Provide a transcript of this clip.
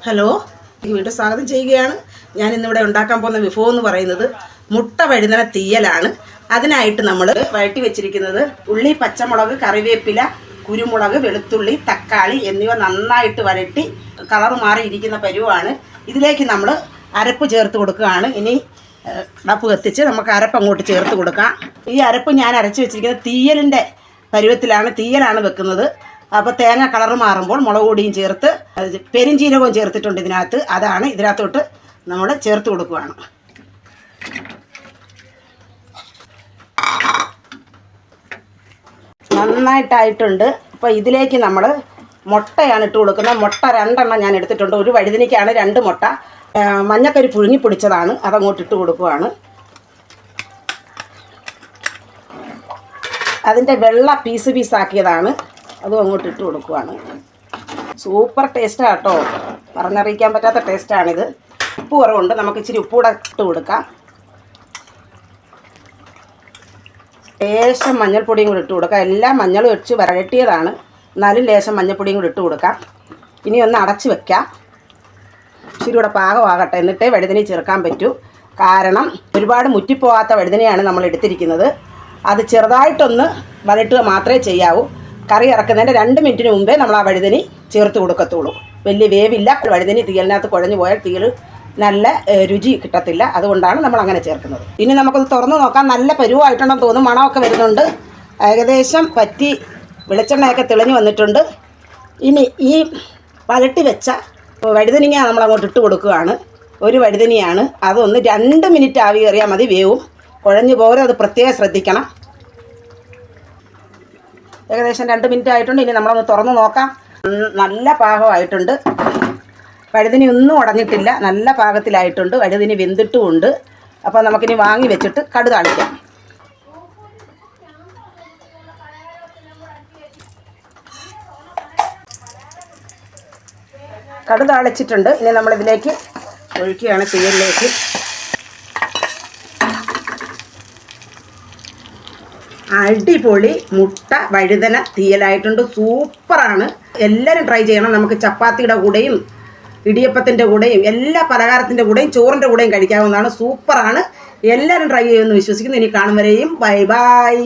Hello, വീണ്ടും സ്വാഗതം ചെയ്യുകയാണ്. ഞാൻ ഇന്നിവിടെ ഉണ്ടാക്കാൻ പോകുന്ന വിഭവം എന്ന് പറയുന്നത് മുട്ട വഴുതന തീയലാണ്. അതിനായിട്ട് നമ്മൾ വഴറ്റി വെച്ചിരിക്കുന്നത് ഉള്ളി, പച്ചമുളക്, കറിവേപ്പില, കുരുമുളക്, വെളുത്തുള്ളി, തക്കാളി എന്നിവ നന്നായിട്ട് വഴറ്റി കളർ മാറിയിരിക്കുന്ന പരുവാണ്. ഇതിലേക്ക് നമ്മൾ അരപ്പ് ചേർത്ത് കൊടുക്കുകയാണ്. ഇനി ഡപ്പ് കത്തിച്ച് നമുക്ക് അരപ്പ് അങ്ങോട്ട് ചേർത്ത് കൊടുക്കാം. ഈ അരപ്പ് ഞാൻ അരച്ച് വെച്ചിരിക്കുന്നത് തീയലാണ് വെക്കുന്നത്. അപ്പോൾ തേങ്ങ കളർ മാറുമ്പോൾ മുളക് പൊടിയും ചേർത്ത് പെരിഞ്ചീരകവും ചേർത്തിട്ടുണ്ട് ഇതിനകത്ത്. അതാണ് ഇതിനകത്തോട്ട് നമ്മൾ ചേർത്ത് കൊടുക്കുകയാണ്. നന്നായിട്ടായിട്ടുണ്ട്. അപ്പോൾ ഇതിലേക്ക് നമ്മൾ മുട്ടയാണ് ഇട്ട് കൊടുക്കുന്നത്. മുട്ട 2 എണ്ണം ഞാൻ എടുത്തിട്ടുണ്ട്. ഒരു വഴുതനയ്ക്കാണ് 2 മുട്ട. മഞ്ഞക്കരി പുഴുങ്ങി പൊടിച്ചതാണ്, അതങ്ങോട്ട് ഇട്ട് കൊടുക്കുകയാണ്. അതിൻ്റെ വെള്ള പീസാക്കിയതാണ്, അതും അങ്ങോട്ട് ഇട്ട് കൊടുക്കുകയാണ്. സൂപ്പർ ടേസ്റ്റാണ് കേട്ടോ, പറഞ്ഞറിയിക്കാൻ പറ്റാത്ത ടേസ്റ്റാണിത്. ഉപ്പ് കുറവുണ്ട്, നമുക്ക് ഇച്ചിരി ഉപ്പൂടെ ഇട്ട് കൊടുക്കാം. ലേശം മഞ്ഞൾപ്പൊടിയും കൂടി ഇട്ട് കൊടുക്കാം. എല്ലാം മഞ്ഞളും വെച്ച് വരട്ടിയതാണ്, എന്നാലും ലേശം മഞ്ഞൾപ്പൊടിയും കൂടി ഇട്ട് കൊടുക്കാം. ഇനി ഒന്ന് അടച്ച് വെക്കാം, ഇച്ചിരി കൂടെ പാകമാകട്ടെ, എന്നിട്ടേ വഴുതന ചേർക്കാൻ പറ്റൂ. കാരണം ഒരുപാട് മുറ്റിപ്പോകാത്ത വഴുതനയാണ് നമ്മൾ എടുത്തിരിക്കുന്നത്. അത് ചെറുതായിട്ടൊന്ന് വരട്ടുക മാത്രമേ ചെയ്യാവൂ. കറി ഇറക്കുന്നതിൻ്റെ 2 മിനിറ്റിന് മുമ്പേ നമ്മൾ ആ വഴുതനി ചേർത്ത് കൊടുക്കത്തുള്ളൂ. വലിയ വേവില്ല. വഴുതനി തീയലിനകത്ത് കുഴഞ്ഞു പോയാൽ തീയൽ നല്ല രുചി കിട്ടത്തില്ല. അതുകൊണ്ടാണ് നമ്മൾ അങ്ങനെ ചേർക്കുന്നത്. ഇനി നമുക്കത് തുറന്ന് നോക്കാം. നല്ല പരുവായിട്ടുണ്ടെന്ന് തോന്നും, മണമൊക്കെ വരുന്നുണ്ട്. ഏകദേശം പറ്റി വെളിച്ചെണ്ണയൊക്കെ തെളിഞ്ഞ് വന്നിട്ടുണ്ട്. ഇനി ഈ വഴട്ടി വെച്ച വഴുതനിങ്ങ നമ്മളങ്ങോട്ട് ഇട്ട് കൊടുക്കുകയാണ്. ഒരു വഴുതനിയാണ്, അതൊന്ന് 2 മിനിറ്റ് ആവി കയറിയാൽ മതി, വേവും. കുഴഞ്ഞു പോകാതെ അത് പ്രത്യേകം ശ്രദ്ധിക്കണം. ഏകദേശം 2 മിനിറ്റ് ആയിട്ടുണ്ട്. ഇനി നമ്മളൊന്ന് തുറന്ന് നോക്കാം. നല്ല പാകമായിട്ടുണ്ട്. വഴുതനി ഒന്നും ഉടഞ്ഞിട്ടില്ല, നല്ല പാകത്തിലായിട്ടുണ്ട്. വഴുതനി വെന്തിട്ടുമുണ്ട്. അപ്പോൾ നമുക്കിനി വാങ്ങി വെച്ചിട്ട് കടുക് താളിക്കാം. കടുക് താളിച്ചിട്ടുണ്ട്. ഇനി നമ്മളിതിലേക്ക് ഒഴിക്കുകയാണ് തീയലിലേക്ക്. അടിപൊളി മുട്ട വഴുതന തീയലായിട്ടുണ്ട്. സൂപ്പറാണ്. എല്ലാവരും ട്രൈ ചെയ്യണം. നമുക്ക് ചപ്പാത്തിയുടെ കൂടെയും ഇടിയപ്പത്തിൻ്റെ കൂടെയും എല്ലാ പലഹാരത്തിൻ്റെ കൂടെയും ചോറിൻ്റെ കൂടെയും കഴിക്കാവുന്നതാണ്. സൂപ്പറാണ്. എല്ലാവരും ട്രൈ ചെയ്യുമെന്ന് വിശ്വസിക്കുന്നു. ഇനി കാണും വരെയും ബൈ ബൈ.